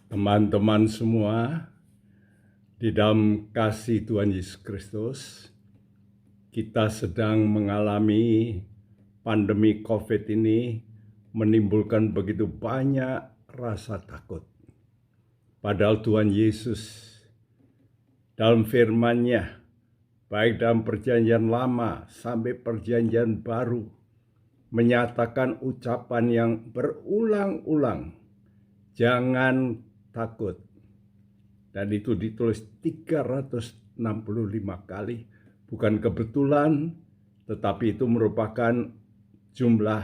Teman-teman semua, di dalam kasih Tuhan Yesus Kristus, kita sedang mengalami pandemi COVID ini menimbulkan begitu banyak rasa takut. Padahal Tuhan Yesus dalam firman-Nya, baik dalam perjanjian lama sampai perjanjian baru, menyatakan ucapan yang berulang-ulang, jangan takut. Dan itu ditulis 365 kali. Bukan kebetulan, tetapi itu merupakan jumlah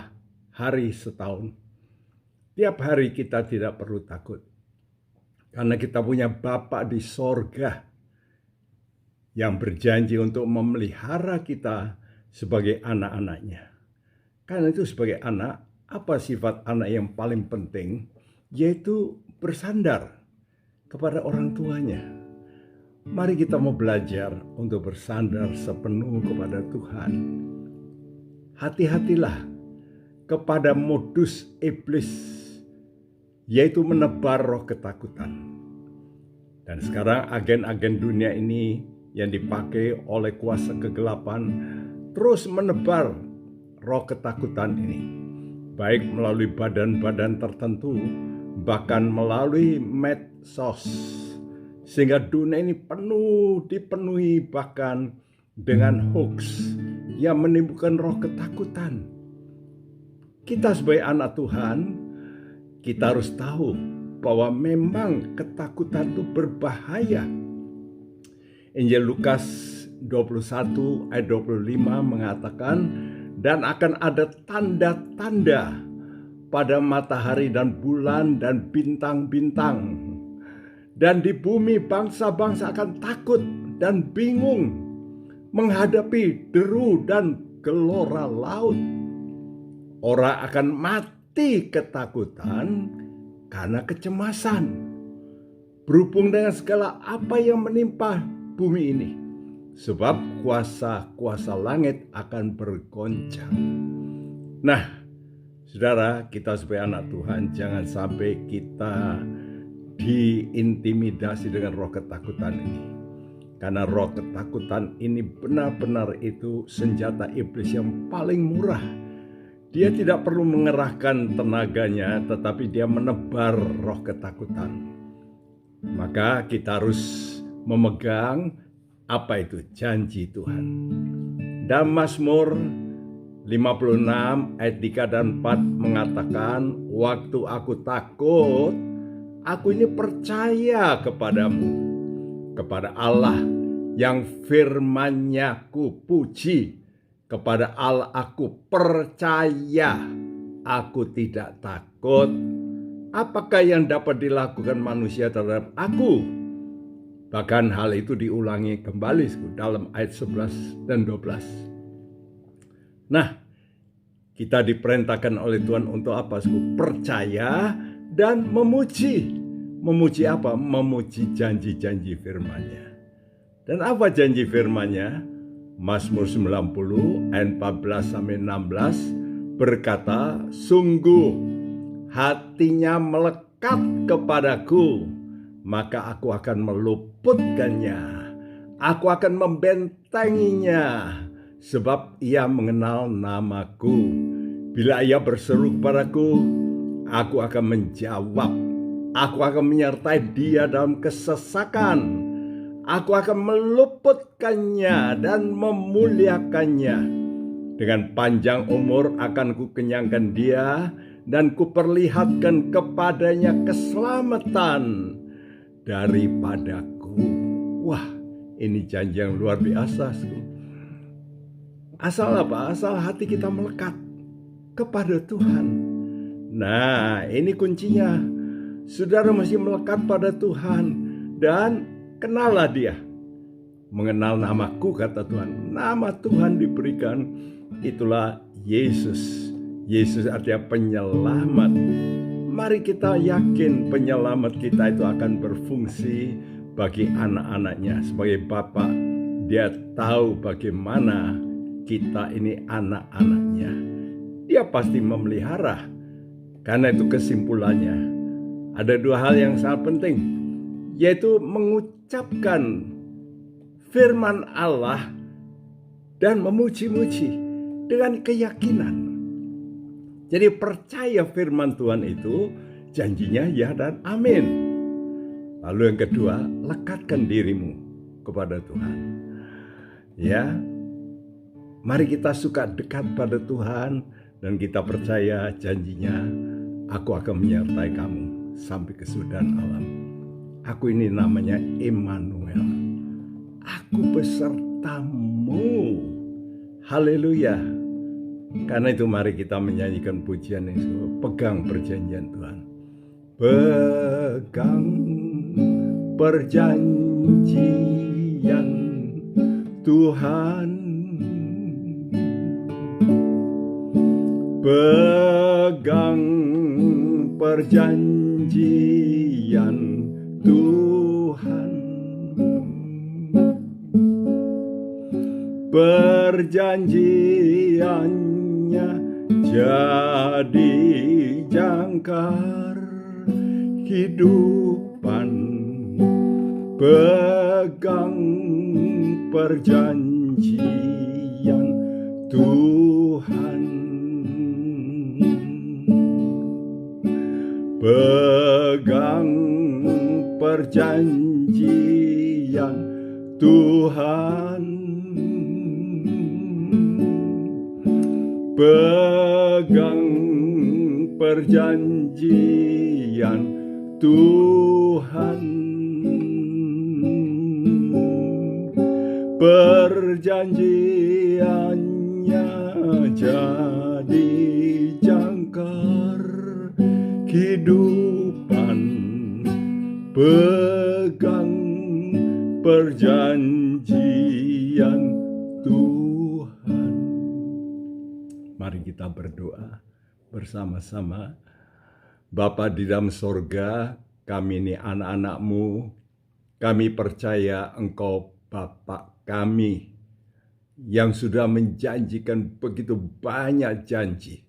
hari setahun. Tiap hari kita tidak perlu takut. Karena kita punya Bapa di sorga yang berjanji untuk memelihara kita sebagai anak-anaknya. Karena itu sebagai anak, apa sifat anak yang paling penting? Yaitu bersandar kepada orang tuanya. Mari kita mau belajar untuk bersandar sepenuh kepada Tuhan. Hati-hatilah kepada modus iblis, yaitu menebar roh ketakutan. Dan sekarang agen-agen dunia ini yang dipakai oleh kuasa kegelapan terus menebar roh ketakutan ini, baik melalui badan-badan tertentu, bahkan melalui medsos, sehingga dunia ini dipenuhi bahkan dengan hoax yang menimbulkan roh ketakutan. Kita sebagai anak Tuhan, kita harus tahu bahwa memang ketakutan itu berbahaya. Injil Lukas 21 ayat 25 mengatakan, dan akan ada tanda-tanda pada matahari dan bulan dan bintang-bintang. Dan di bumi bangsa-bangsa akan takut dan bingung menghadapi deru dan gelora laut. Orang akan mati ketakutan karena kecemasan berhubung dengan segala apa yang menimpa bumi ini. Sebab kuasa-kuasa langit akan bergoncang. Nah, saudara, kita sebagai anak Tuhan jangan sampai kita diintimidasi dengan roh ketakutan ini. Karena roh ketakutan ini benar-benar itu senjata iblis yang paling murah. Dia tidak perlu mengerahkan tenaganya, tetapi dia menebar roh ketakutan. Maka kita harus memegang apa itu janji Tuhan. Dan Mazmur 56 ayat 3 dan 4 mengatakan, waktu aku takut, aku ini percaya kepadamu, kepada Allah yang firman-Nya ku puji, kepada Allah aku percaya, aku tidak takut. Apakah yang dapat dilakukan manusia terhadap aku? Bahkan hal itu diulangi kembali dalam ayat 11 dan 12. Nah, kita diperintahkan oleh Tuhan untuk apa? Percaya dan memuji. Memuji apa? Memuji janji-janji firman-Nya. Dan apa janji firman-Nya? Mazmur 90 ayat 14 sampai 16 berkata, sungguh hatinya melekat kepadaku, maka aku akan meluputkannya, aku akan membentenginya, sebab ia mengenal namaku. Bila ia berseru kepadaku, aku akan menjawab, aku akan menyertai dia dalam kesesakan, aku akan meluputkannya dan memuliakannya. Dengan panjang umur akan kukenyangkan dia, dan kuperlihatkan kepadanya keselamatan daripadaku. Wah, ini janji yang luar biasa. Asal apa? Asal hati kita melekat kepada Tuhan. Nah, ini kuncinya. Saudara mesti melekat pada Tuhan dan kenallah dia. Mengenal namaku, kata Tuhan. Nama Tuhan diberikan, itulah Yesus. Yesus artinya penyelamat. Mari kita yakin penyelamat kita itu akan berfungsi bagi anak-anaknya. Sebagai Bapa, dia tahu bagaimana kita ini anak-anaknya. Dia pasti memelihara. Karena itu kesimpulannya, ada dua hal yang sangat penting, yaitu mengucapkan firman Allah dan memuji-muji dengan keyakinan. Jadi percaya firman Tuhan itu janjinya ya dan amin. Lalu yang kedua, lekatkan dirimu kepada Tuhan. Ya, mari kita suka dekat pada Tuhan dan kita percaya janjinya, aku akan menyertai kamu sampai kesudahan alam. Aku ini namanya Immanuel. Aku besertamu. Haleluya. Karena itu mari kita menyanyikan pujian yang pegang perjanjian Tuhan. Pegang perjanjian Tuhan. Pegang perjanjian Tuhan. Perjanjiannya jadi jangkar kehidupan. Pegang perjanjian Tuhan. Pegang perjanjian Tuhan. Pegang perjanjian Tuhan. Perjanjiannya jadi jangkar kehidupan. Pegang perjanjian Tuhan. Mari kita berdoa bersama-sama. Bapa di dalam sorga, kami ini anak-anak-Mu. Kami percaya Engkau Bapa kami yang sudah menjanjikan begitu banyak janji.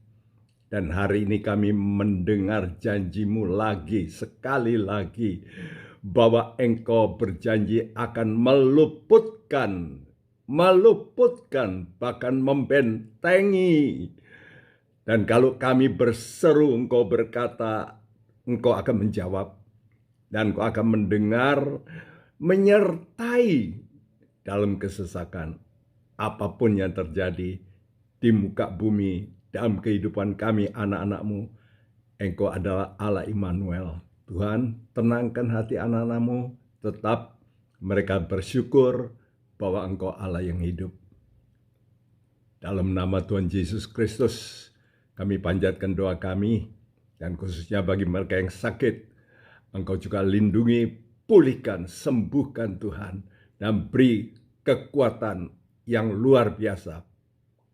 Dan hari ini kami mendengar janji-Mu lagi, sekali lagi, bahwa Engkau berjanji akan meluputkan, bahkan membentengi. Dan kalau kami berseru, Engkau berkata, Engkau akan menjawab, dan Engkau akan mendengar, menyertai dalam kesesakan. Apapun yang terjadi di muka bumi, dalam kehidupan kami anak-anak-Mu, Engkau adalah Allah Immanuel. Tuhan, tenangkan hati anak-anak-Mu, tetap mereka bersyukur bahwa Engkau Allah yang hidup. Dalam nama Tuhan Yesus Kristus, kami panjatkan doa kami, dan khususnya bagi mereka yang sakit, Engkau juga lindungi, pulihkan, sembuhkan Tuhan, dan beri kekuatan yang luar biasa,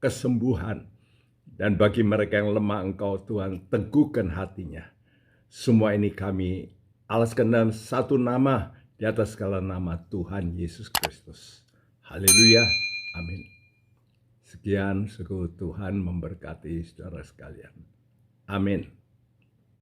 kesembuhan. Dan bagi mereka yang lemah, Engkau Tuhan teguhkan hatinya. Semua ini kami alaskan dalam satu nama, di atas segala nama, Tuhan Yesus Kristus. Haleluya, amin. Sekian, syukur Tuhan memberkati saudara sekalian. Amin.